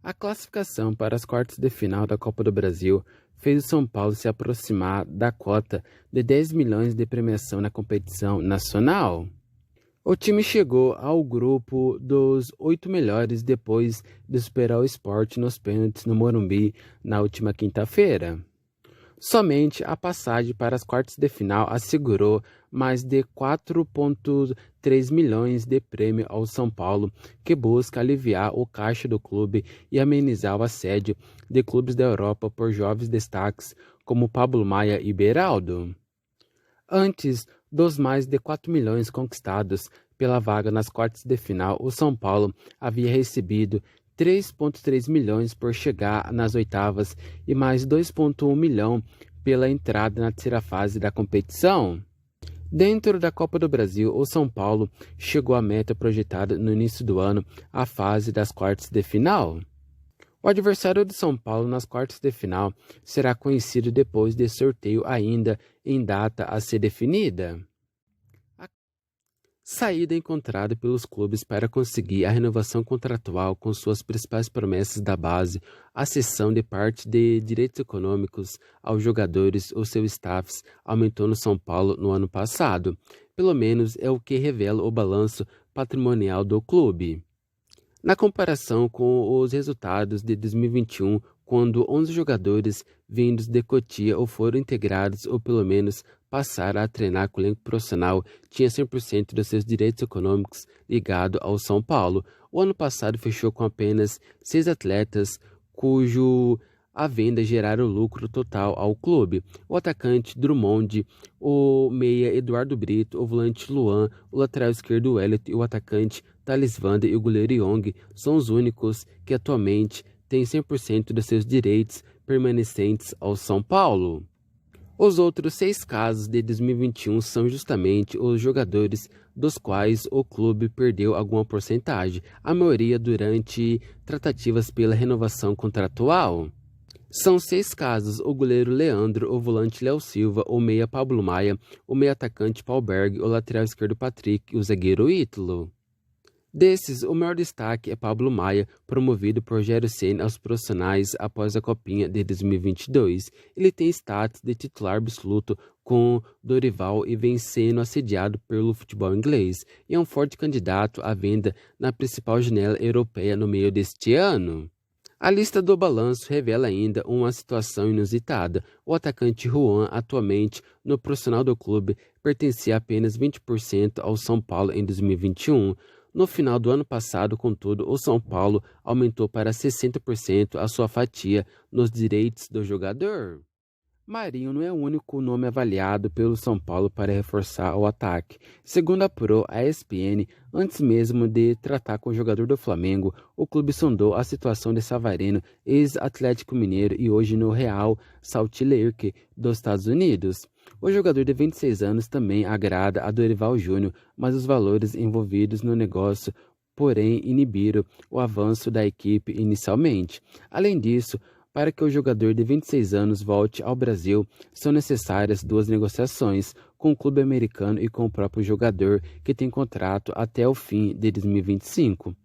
A classificação para as quartas de final da Copa do Brasil fez o São Paulo se aproximar da cota de 10 milhões de premiação na competição nacional. O time chegou ao grupo dos 8 melhores depois de superar o Sport nos pênaltis no Morumbi na última quinta-feira. Somente a passagem para as quartas de final assegurou mais de 4,3 milhões de prêmio ao São Paulo, que busca aliviar o caixa do clube e amenizar o assédio de clubes da Europa por jovens destaques como Pablo Maia e Beraldo. Antes dos mais de 4 milhões conquistados pela vaga nas quartas de final, o São Paulo havia recebido 3,3 milhões por chegar nas oitavas e mais 2,1 milhão pela entrada na terceira fase da competição. Dentro da Copa do Brasil, o São Paulo chegou à meta projetada no início do ano, a fase das quartas de final. O adversário do São Paulo nas quartas de final será conhecido depois de sorteio ainda em data a ser definida. Saída encontrada pelos clubes para conseguir a renovação contratual com suas principais promessas da base, a cessão de parte de direitos econômicos aos jogadores ou seus staffs aumentou no São Paulo no ano passado. Pelo menos é o que revela o balanço patrimonial do clube. Na comparação com os resultados de 2021, quando 11 jogadores vindos de Cotia ou foram integrados ou pelo menos passaram a treinar com o elenco profissional, tinha 100% dos seus direitos econômicos ligados ao São Paulo. O ano passado fechou com apenas 6 atletas, cujo a venda geraram lucro total ao clube. O atacante Drummond, o meia Eduardo Brito, o volante Luan, o lateral esquerdo Wellington e o atacante Thales Vander e o goleiro Young são os únicos que atualmente têm 100% dos seus direitos permanecentes ao São Paulo. Os outros 6 casos de 2021 são justamente os jogadores dos quais o clube perdeu alguma porcentagem, a maioria durante tratativas pela renovação contratual. São 6 casos: o goleiro Leandro, o volante Léo Silva, o meia Pablo Maia, o meia atacante Paul Berg, o lateral esquerdo Patrick e o zagueiro Ítalo. Desses, o maior destaque é Pablo Maia, promovido por Rogério Ceni aos profissionais após a Copinha de 2022. Ele tem status de titular absoluto com Dorival e vem sendo assediado pelo futebol inglês, e é um forte candidato à venda na principal janela europeia no meio deste ano. A lista do balanço revela ainda uma situação inusitada. O atacante Juan, atualmente no profissional do clube, pertencia apenas 20% ao São Paulo em 2021. No final do ano passado, contudo, o São Paulo aumentou para 60% a sua fatia nos direitos do jogador. Marinho não é o único nome avaliado pelo São Paulo para reforçar o ataque. Segundo apurou a ESPN, antes mesmo de tratar com o jogador do Flamengo, o clube sondou a situação de Savarino, ex-Atlético Mineiro e hoje no Real Salt Lake dos Estados Unidos. O jogador de 26 anos também agrada a Dorival Júnior, mas os valores envolvidos no negócio, porém, inibiram o avanço da equipe inicialmente. Além disso, para que o jogador de 26 anos volte ao Brasil, são necessárias 2 negociações com o clube americano e com o próprio jogador, que tem contrato até o fim de 2025.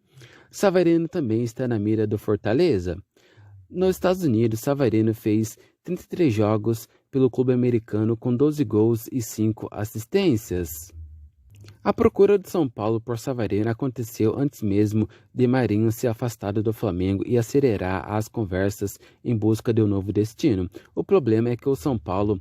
Savarino também está na mira do Fortaleza. Nos Estados Unidos, Savarino fez 33 jogos pelo clube americano com 12 gols e 5 assistências. A procura de São Paulo por Savarino aconteceu antes mesmo de Marinho se afastar do Flamengo e acelerar as conversas em busca de um novo destino. O problema é que o São Paulo,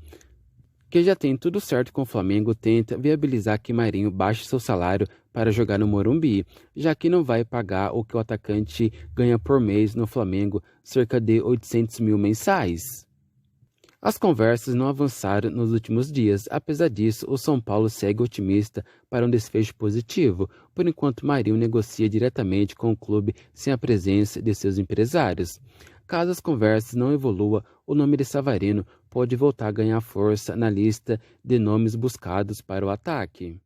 que já tem tudo certo com o Flamengo, tenta viabilizar que Marinho baixe seu salário para jogar no Morumbi, já que não vai pagar o que o atacante ganha por mês no Flamengo, cerca de 800 mil mensais. As conversas não avançaram nos últimos dias. Apesar disso, o São Paulo segue otimista para um desfecho positivo. Por enquanto, Marinho negocia diretamente com o clube sem a presença de seus empresários. Caso as conversas não evoluam, o nome de Savarino pode voltar a ganhar força na lista de nomes buscados para o ataque.